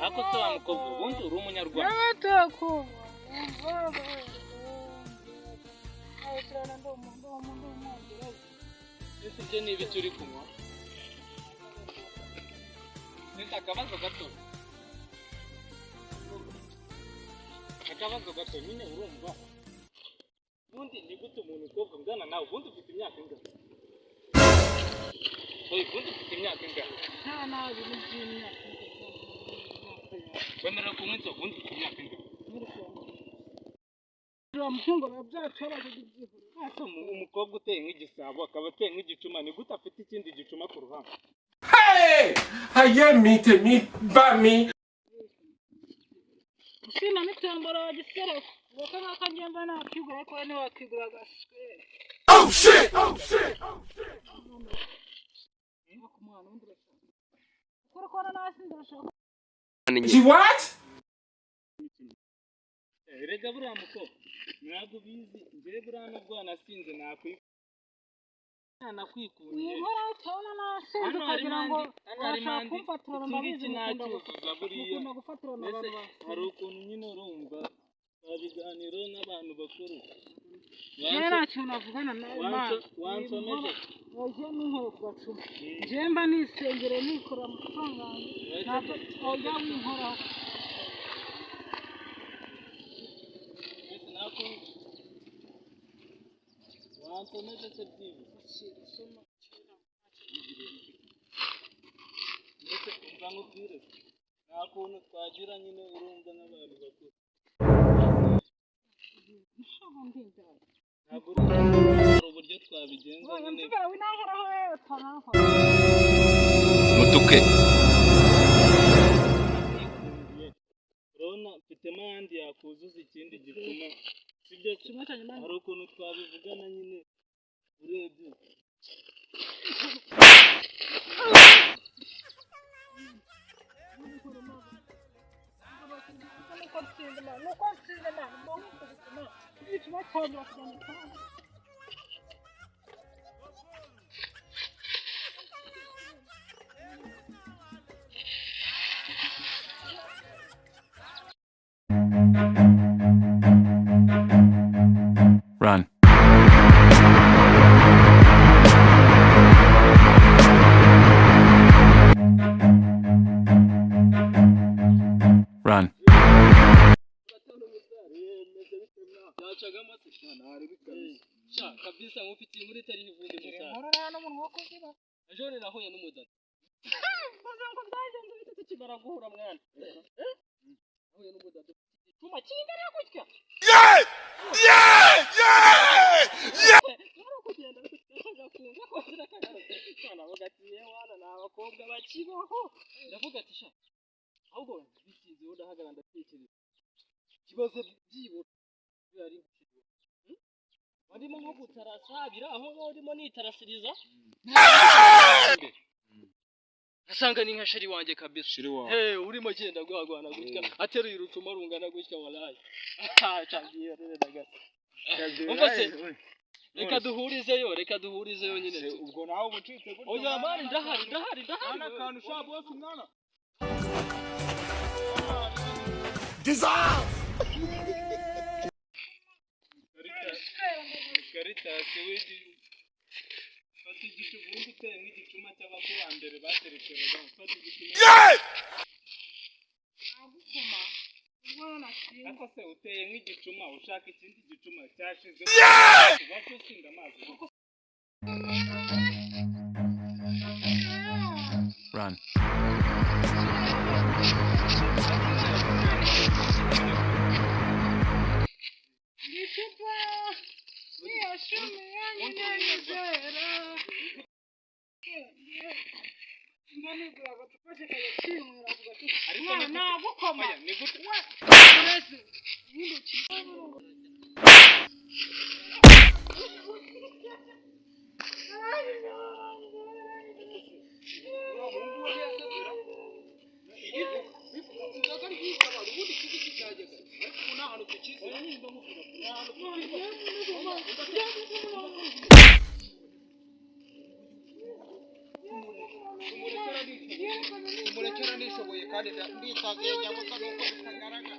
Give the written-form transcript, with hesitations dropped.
ako se wa mukobwa ubundi uri umunyarwanda ese ibyo ni ibiki uri kunywa ese akabazo gato nyine urumva ubundi ni gute umuntu ukobwa ungana nawe ubundi ufite imyaka ingana ubundi ufite imyaka ingana nta nabi n'iby'imyaka wemera kunywa inzoga ubundi ufite imyaka ingana umuhungu babyacobaje ibyihuro umukobwa uteye nk'igisabo akaba ateye nk'igicuma ni gute afite ikindi gicuma ku ruhande bami usina n'itambaro wagisereka uko nk'ako ngenda nakigura ariko we ntiwakigura agaswe What? Erega buriya mukobwa ntabwo ubizi njyewe buriya nubwo wanasinze nakwikundiye inkora utabona nasinze ukagira ngo urashaka kumfatira amabizi nacyuzuza buriya mukunda gufatira abantu hari ukuntu nyine urumva wabiganiro n'abantu bakuru njyewe nta kintu navugana nawe wansomeje oya n'inkoro ku gacuma njyewe mba nisengere nikora amafaranga yanjye oya winkoraho wansomeje se byibuze mbese umva nkubwire nta kuntu twagira nyine urumva nk'abantu bakuru ntabwo hari uburyo twabigenza nyine mutuke urabona mfitemo ahandi yakuzuza ikindi gituma sibyo hari ukuntu twabivugana nyine urebye Run. Run. kabisa mufite inkuru itari ivundi musaza ejo nahuye n'umudazi mbaza ngo byagenze bite tukimara guhura mwana nahuye n'umudazi igicuma kingana gutya kugenda agakunga kongera akagaruka navuga ati yewana ni abakobwa bakibaho ndavuga ati sha ahubwo bisizeho ndahagarara ndatekereza ikibazo byibura yari warimo nko gutarasabira aho urimo nitarasiriza asanga ni nka sheri wanjye kabisa Shiri wawe. urimo genda guhagwana gutya ateruye urucuma rungana gutya walayi chagiye redaga umva se reka duhurizeyo nyine ubwo nawe umucitse gutya oya mani ndahari ana kantu sha boss mwana Caritas wedi fata igicuma ubundi uteye nk'igicuma cy'abakurambere baterekeraga fata igicuma nagukoma ubona sinzi ariko se uteye nk'igicuma ushaka ikindi gicuma cyashize bacu sinda amazi Run. icupa niyo shumi yonyine nizera nganigura agacupa kikayakimura ku gacupa ariko nagukoma ni gute uretse ibindi kintu Umurekera nishoboye kandi nditagiye njya gusa nuko bitagaragara.